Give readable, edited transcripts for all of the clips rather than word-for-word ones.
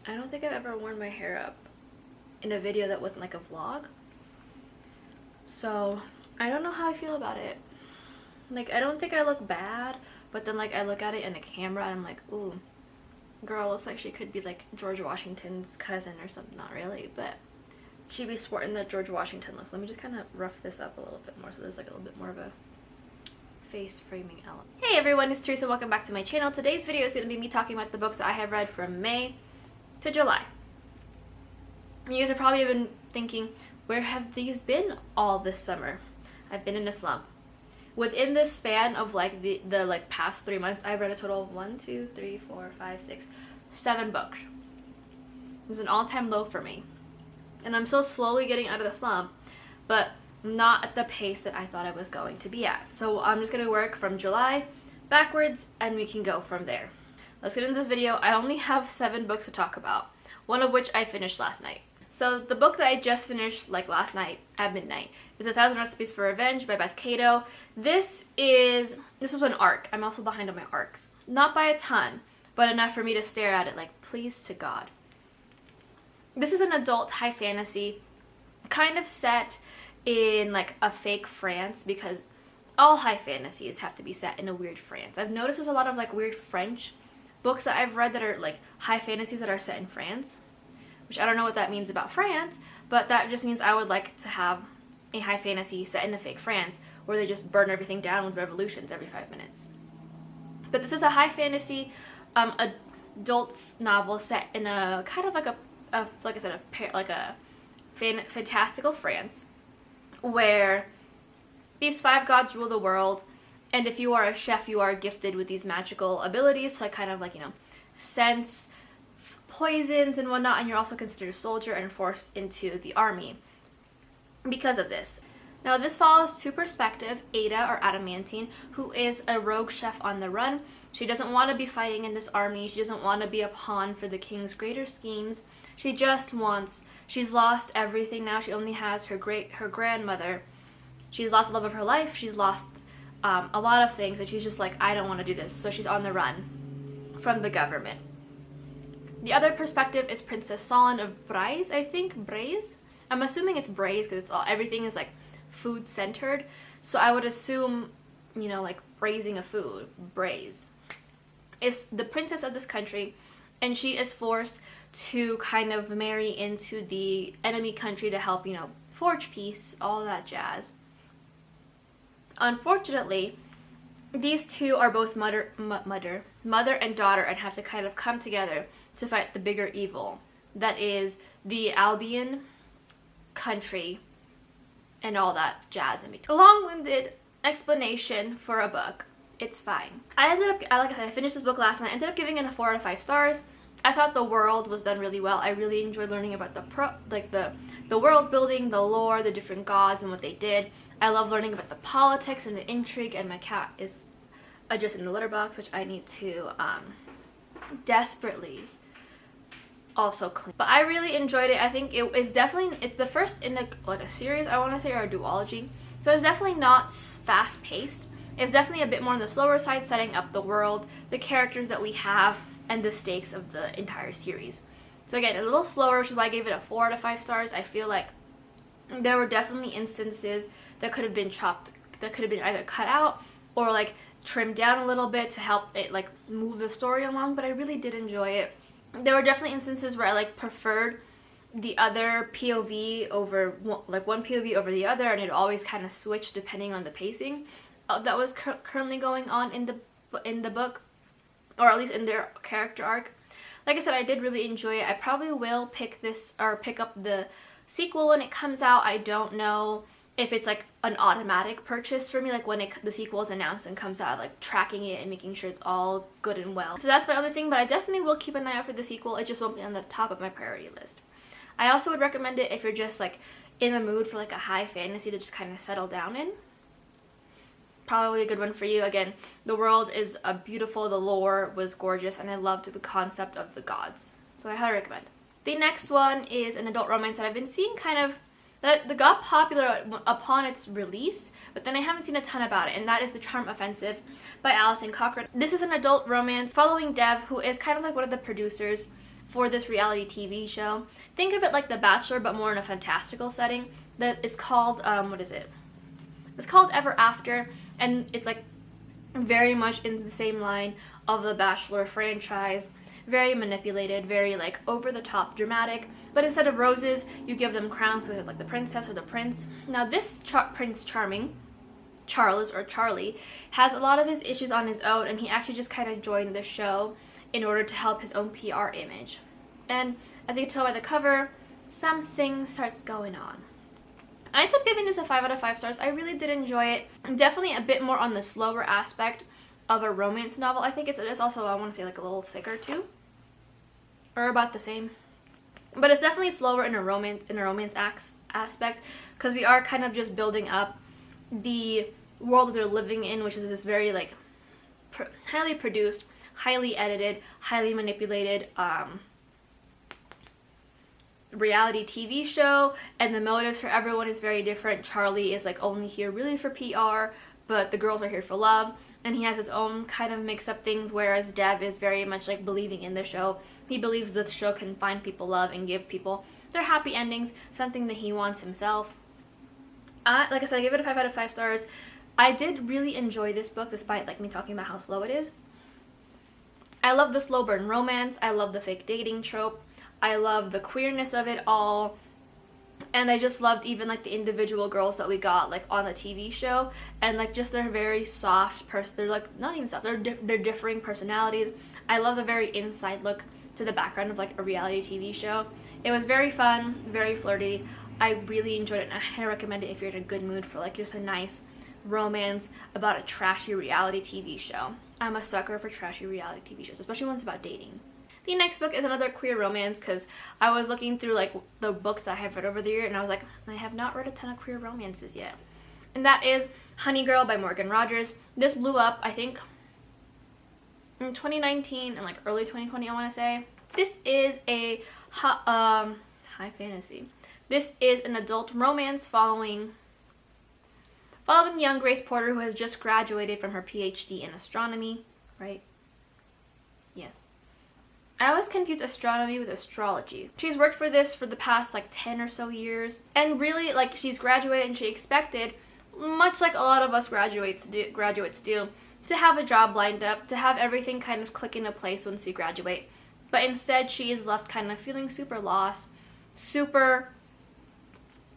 I don't think I've ever worn my hair up in a video that wasn't like a vlog. So I don't know how I feel about it. Like, I don't think I look bad, but then like I look at it in a camera and I'm like, ooh, girl looks like she could be like George Washington's cousin or something. Not really, but she'd be sporting the George Washington look. So let me just kind of rough this up a little bit more so there's like a little bit more of a face framing element. Hey everyone, it's Teresa. Welcome back to my channel. Today's video is going to be me talking about the books that I have read from May to July. You guys are probably been thinking, where have these been all this summer? I've been in a slump. Within this span of like the like past 3 months, I've read a total of 1, 2, 3, 4, 5, 6, 7 books. It was an all-time low for me. And I'm still slowly getting out of the slump, but not at the pace that I thought I was going to be at. So I'm just going to work from July backwards and we can go from there. Let's get into this video. I only have 7 books to talk about, one of which I finished last night. So the book that I just finished like last night at midnight is 1,000 Recipes for Revenge by Beth Cato. This was an arc. I'm also behind on my arcs. Not by a ton, but enough for me to stare at it like, please to God. This is an adult high fantasy, kind of set in like a fake France, because all high fantasies have to be set in a weird France. I've noticed there's a lot of like weird French books that I've read that are like high fantasies that are set in France, which I don't know what that means about France, but that just means I would like to have a high fantasy set in a fake France where they just burn everything down with revolutions every 5 minutes. But this is a high fantasy adult novel set in a kind of like like I said, a fantastical France, where these 5 gods rule the world, and if you are a chef, you are gifted with these magical abilities to kind of like, you know, sense poisons and whatnot, and you're also considered a soldier and forced into the army because of this. Now this follows to perspective Ada, or Adamantine, who is a rogue chef on the run. She doesn't want to be fighting in this army. She doesn't want to be a pawn for the king's greater schemes. She just wants, she's lost everything now. She only has her grandmother. She's lost the love of her life. She's lost a lot of things, and she's just like, I don't want to do this. So she's on the run from the government. The other perspective is Princess Solon of Braise, I think. Braise? I'm assuming it's Braise because everything is like food centered. So I would assume, you know, like braising a food. Braise is the princess of this country, and she is forced to kind of marry into the enemy country to help, you know, forge peace, all that jazz. Unfortunately, these two are both mother and daughter, and have to kind of come together to fight the bigger evil that is the Albion country and all that jazz in between. A long-winded explanation for a book. It's fine. I ended up, like I said, I finished this book last night. I ended up giving it a 4 out of 5 stars. I thought the world was done really well. I really enjoyed learning about the world building, the lore, the different gods and what they did. I love learning about the politics and the intrigue, and my cat is just in the litter box, which I need to desperately also clean. But I really enjoyed it. I think it's the first in a series, I want to say, or a duology. So it's definitely not fast paced. It's definitely a bit more on the slower side, setting up the world, the characters that we have, and the stakes of the entire series. So again, a little slower, which is why I gave it a 4 out of 5 stars. I feel like there were definitely instances that could have been chopped, that could have been either cut out or like trimmed down a little bit to help it like move the story along, but I really did enjoy it. There were definitely instances where I like preferred the other POV over, like one POV over the other, and it always kind of switched depending on the pacing that was currently going on in the book, or at least in their character arc. Like I said, I did really enjoy it. I probably will pick up the sequel when it comes out. I don't know if it's like an automatic purchase for me, like when the sequel is announced and comes out, like tracking it and making sure it's all good and well. So that's my other thing, but I definitely will keep an eye out for the sequel. It just won't be on the top of my priority list. I also would recommend it if you're just like in the mood for like a high fantasy to just kind of settle down in. Probably a good one for you. Again, the world is beautiful, the lore was gorgeous, and I loved the concept of the gods. So I highly recommend. The next one is an adult romance that I've been seeing kind of, that got popular upon its release, but then I haven't seen a ton about it, and that is The Charm Offensive by Alison Cochrane. This is an adult romance following Dev, who is kind of like one of the producers for this reality TV show. Think of it like The Bachelor, but more in a fantastical setting. That it's called, what is it? It's called Ever After, and it's like very much in the same line of the Bachelor franchise. Very manipulated, very like over the top dramatic, but instead of roses you give them crowns, so like the princess or the prince. Now this Prince Charming, Charles or Charlie, has a lot of his issues on his own, and he actually just kind of joined the show in order to help his own PR image. And as you can tell by the cover, something starts going on. I ended up giving this a 5 out of 5 stars. I really did enjoy it. Definitely a bit more on the slower aspect of a romance novel. I think it's also, I want to say, like a little thicker too, or about the same. But it's definitely slower in a romance aspect, because we are kind of just building up the world that they're living in, which is this very like highly produced, highly edited, highly manipulated reality TV show, and the motives for everyone is very different. Charlie is like only here really for PR, but the girls are here for love, and he has his own kind of mix up things, whereas Dev is very much like believing in the show. He believes the show can find people love and give people their happy endings, something that he wants himself. Like I said, I give it a 5 out of 5 stars. I did really enjoy this book, despite like me talking about how slow it is. I love the slow burn romance. I love the fake dating trope. I love the queerness of it all, and I just loved even like the individual girls that we got like on the TV show, and like just their very soft they're like not even soft, they're differing personalities. I love the very inside look to the background of like a reality TV show. It was very fun, very flirty. I really enjoyed it, and I recommend it if you're in a good mood for like just a nice romance about a trashy reality TV show. I'm a sucker for trashy reality TV shows, especially ones about dating. The next book is another queer romance, because I was looking through like the books that I have read over the year, and I was like, I have not read a ton of queer romances yet. And that is Honey Girl by Morgan Rogers. This blew up, I think, in 2019 and like early 2020, I want to say. This is a high fantasy. This is an adult romance following young Grace Porter, who has just graduated from her PhD in astronomy, right? Yes. I always confuse astronomy with astrology. She's worked for this for the past like 10 or so years, and really like she's graduated, and she expected, much like a lot of us graduates do, to have a job lined up, to have everything kind of click into place once we graduate. But instead she is left kind of feeling super lost, super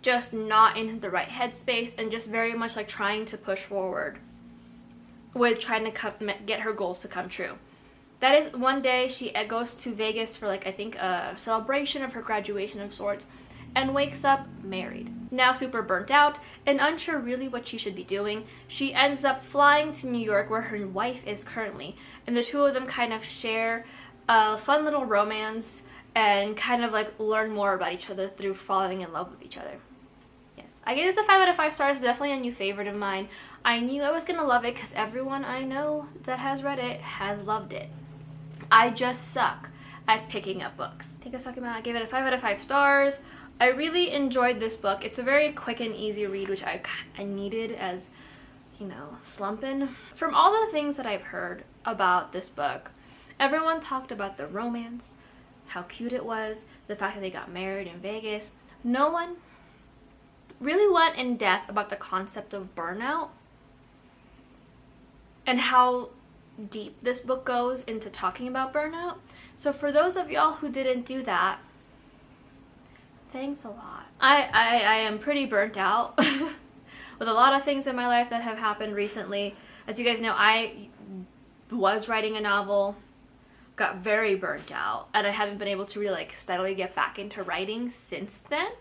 just not in the right headspace, and just very much like trying to push forward with trying to get her goals to come true. That is, one day she goes to Vegas for like, I think a celebration of her graduation of sorts, and wakes up married. Now super burnt out and unsure really what she should be doing, she ends up flying to New York, where her wife is currently, and the two of them kind of share a fun little romance and kind of like learn more about each other through falling in love with each other. Yes, I gave this a 5 out of 5 stars. Definitely a new favorite of mine. I knew I was gonna love it because everyone I know that has read it has loved it. I just suck at picking up books. I gave it a 5 out of 5 stars. I really enjoyed this book. It's a very quick and easy read, which I needed as, you know, slumping. From all the things that I've heard about this book, everyone talked about the romance, how cute it was, the fact that they got married in Vegas. No one really went in depth about the concept of burnout and how deep this book goes into talking about burnout. So for those of y'all who didn't do that, thanks a lot. I am pretty burnt out with a lot of things in my life that have happened recently. As you guys know, I was writing a novel, got very burnt out, and I haven't been able to really like steadily get back into writing since then.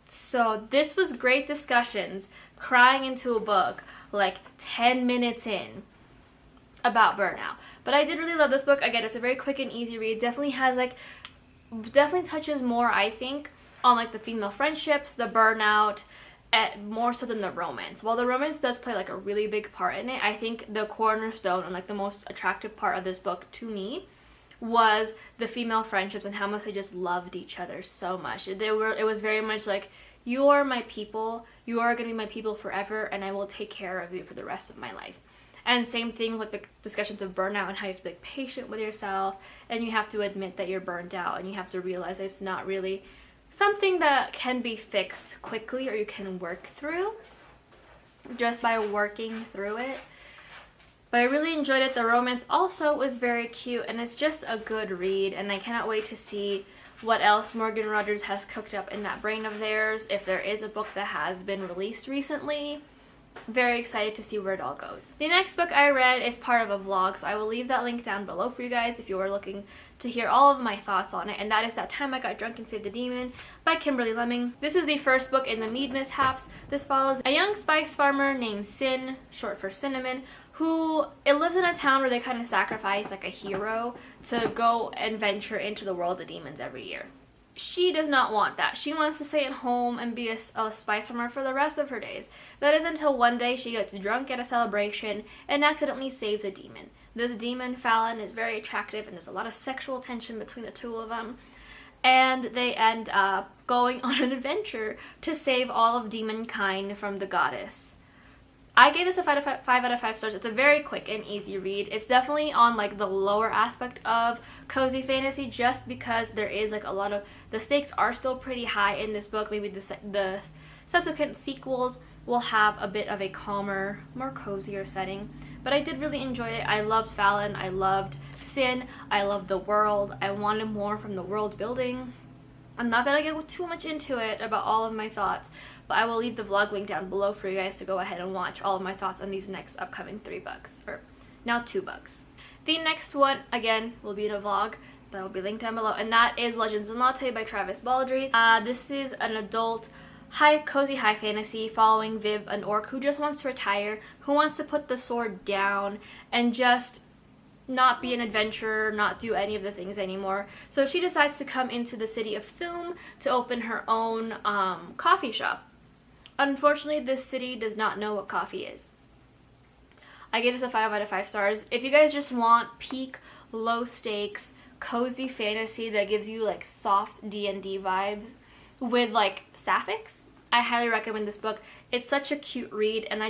So this was great discussions, crying into a book like 10 minutes in about burnout. But I did really love this book. Again, it's a very quick and easy read. Definitely touches more, I think, on like the female friendships, the burnout, more so than the romance. While the romance does play like a really big part in it, I think the cornerstone and like the most attractive part of this book to me was the female friendships and how much they just loved each other so much. It was very much like, you are my people, you are going to be my people forever, and I will take care of you for the rest of my life. And same thing with the discussions of burnout and how you have to be like patient with yourself, and you have to admit that you're burnt out, and you have to realize it's not really something that can be fixed quickly or you can work through just by working through it. But I really enjoyed it. The romance also was very cute, and it's just a good read, and I cannot wait to see what else Morgan Rogers has cooked up in that brain of theirs, if there is a book that has been released recently. Very excited to see where it all goes. The next book I read is part of a vlog, so I will leave that link down below for you guys if you are looking to hear all of my thoughts on it, and that is That Time I Got Drunk and Saved the Demon by Kimberly Lemming. This is the first book in the Mead Mishaps. This follows a young spice farmer named Sin, short for Cinnamon, who lives in a town where they kind of sacrifice like a hero to go and venture into the world of demons every year. She does not want that. She wants to stay at home and be a spice farmer for the rest of her days. That is until one day she gets drunk at a celebration and accidentally saves a demon. This demon, Fallon, is very attractive, and there's a lot of sexual tension between the two of them. And they end up going on an adventure to save all of demonkind from the goddess. I gave this a 5 out of 5 stars. It's a very quick and easy read. It's definitely on like the lower aspect of cozy fantasy, just because there is like a lot of, the stakes are still pretty high in this book. Maybe the subsequent sequels will have a bit of a calmer, more cozier setting. But I did really enjoy it. I loved Fallon. I loved Sin. I loved the world. I wanted more from the world building. I'm not gonna get too much into it about all of my thoughts, but I will leave the vlog link down below for you guys to go ahead and watch all of my thoughts on these next upcoming 3 books, or now 2 books. The next one, again, will be in a vlog that will be linked down below, and that is Legends and Latte by Travis Baldree. This is an adult, cozy high fantasy following Viv, an orc who just wants to retire, who wants to put the sword down and just not be an adventurer, not do any of the things anymore. So she decides to come into the city of Thum to open her own coffee shop. Unfortunately, this city does not know what coffee is. I gave this a 5 out of 5 stars. If you guys just want peak, low stakes, cozy fantasy that gives you like soft D&D vibes with like sapphics, I highly recommend this book. It's such a cute read, and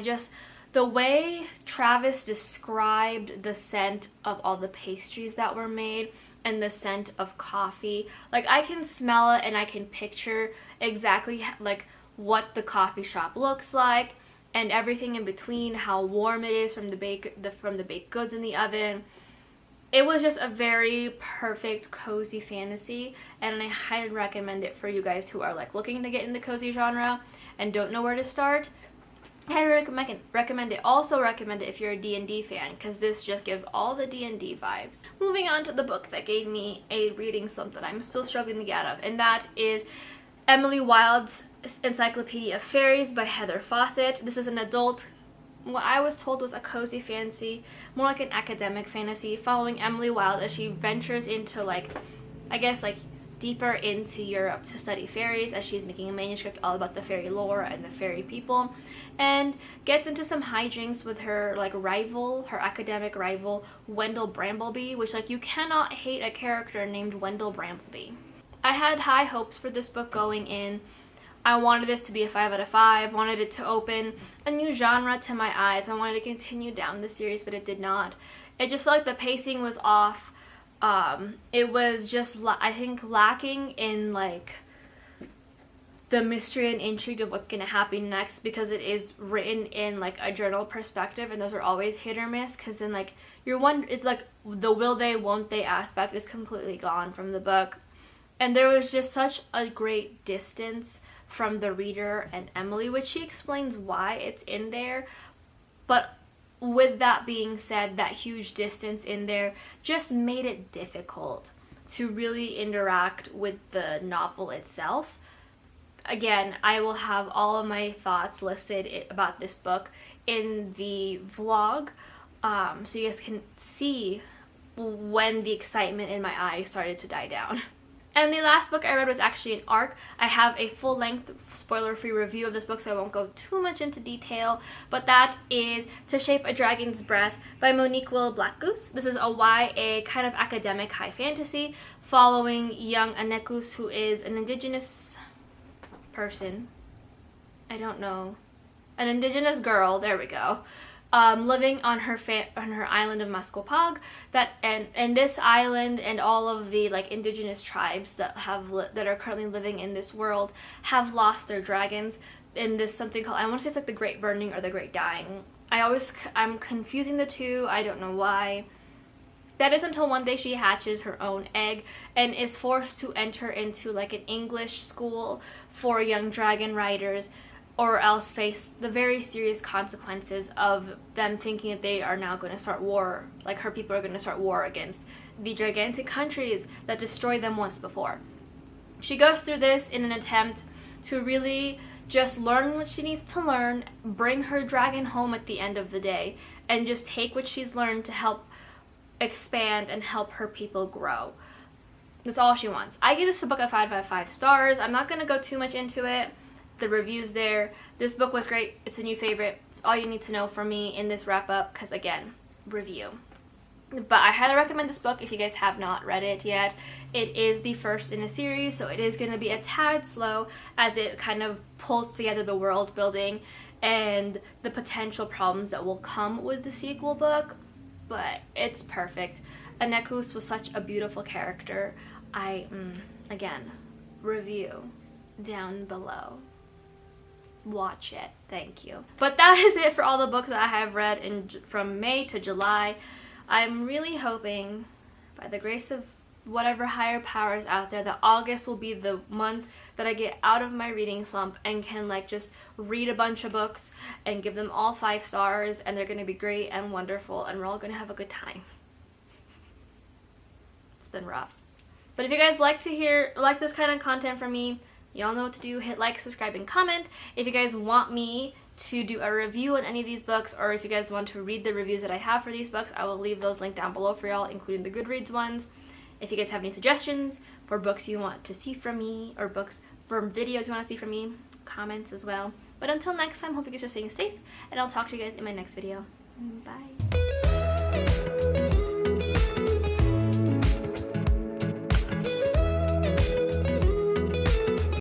the way Travis described the scent of all the pastries that were made and the scent of coffee, like I can smell it and I can picture exactly like what the coffee shop looks like and everything in between, how warm it is from the baked goods in the oven. It was just a very perfect cozy fantasy, and I highly recommend it for you guys who are like looking to get in the cozy genre and don't know where to start. I recommend it. Also recommend it if you're a D&D fan, because this just gives all the D&D vibes. Moving on to the book that gave me a reading slump that I'm still struggling to get out of, and that is Emily Wilde's Encyclopedia Fairies by Heather Fawcett. This is an adult, what I was told was a cozy fantasy, more like an academic fantasy, following Emily Wilde as she ventures into like, I guess like deeper into Europe to study fairies, as she's making a manuscript all about the fairy lore and the fairy people, and gets into some hijinks with her like rival, her academic rival, Wendell Brambleby, which like you cannot hate a character named Wendell Brambleby. I had high hopes for this book going in. I wanted this to be a 5 out of 5, wanted it to open a new genre to my eyes. I wanted to continue down the series, but it did not. It just felt like the pacing was off. It was just, I think, lacking in like the mystery and intrigue of what's going to happen next, because it is written in like a journal perspective, and those are always hit or miss, because then like it's like the will they won't they aspect is completely gone from the book, and there was just such a great distance from the reader and Emily, which she explains why it's in there. But with that being said, that huge distance in there just made it difficult to really interact with the novel itself. Again, I will have all of my thoughts listed about this book in the vlog, so you guys can see when the excitement in my eyes started to die down. And the last book I read was actually an ARC. I have a full-length, spoiler-free review of this book, so I won't go too much into detail, but that is To Shape a Dragon's Breath by Monique Will Blackgoose. This is a YA kind of academic high fantasy following young Anekus, who is an indigenous person. I don't know. An indigenous girl, there we go. living on her island of Muskopag. And this island and all of the like indigenous tribes that are currently living in this world have lost their dragons in this something called, I want to say it's like the Great Burning or the Great Dying. I'm confusing the two. I don't know why. That is until one day she hatches her own egg and is forced to enter into like an English school for young dragon riders, or else face the very serious consequences of them thinking that they are now going to start war, like her people are going to start war against the gigantic countries that destroyed them once before. She goes through this in an attempt to really just learn what she needs to learn, bring her dragon home at the end of the day, and just take what she's learned to help expand and help her people grow. That's all she wants. I give this book a 5 out of 5 stars. I'm not going to go too much into it. The reviews there. This book was great. It's a new favorite. It's all you need to know from me in this wrap up, because again, review. But I highly recommend this book if you guys have not read it yet. It is the first in a series, so it is going to be a tad slow as it kind of pulls together the world building and the potential problems that will come with the sequel book, but it's perfect. Anekus was such a beautiful character. Again, review down below. Watch it. Thank you. But that is it for all the books that I have read from May to July. I'm really hoping, by the grace of whatever higher powers out there, that August will be the month that I get out of my reading slump and can like just read a bunch of books and give them all 5 stars, and they're going to be great and wonderful, and we're all going to have a good time. It's been rough. But if you guys like this kind of content from me, y'all know what to do. Hit like, subscribe, and comment. If you guys want me to do a review on any of these books, or if you guys want to read the reviews that I have for these books, I will leave those linked down below for y'all, including the Goodreads ones. If you guys have any suggestions for books you want to see from me, or books from videos you want to see from me, comments as well. But until next time, hope you guys are staying safe, and I'll talk to you guys in my next video. Bye.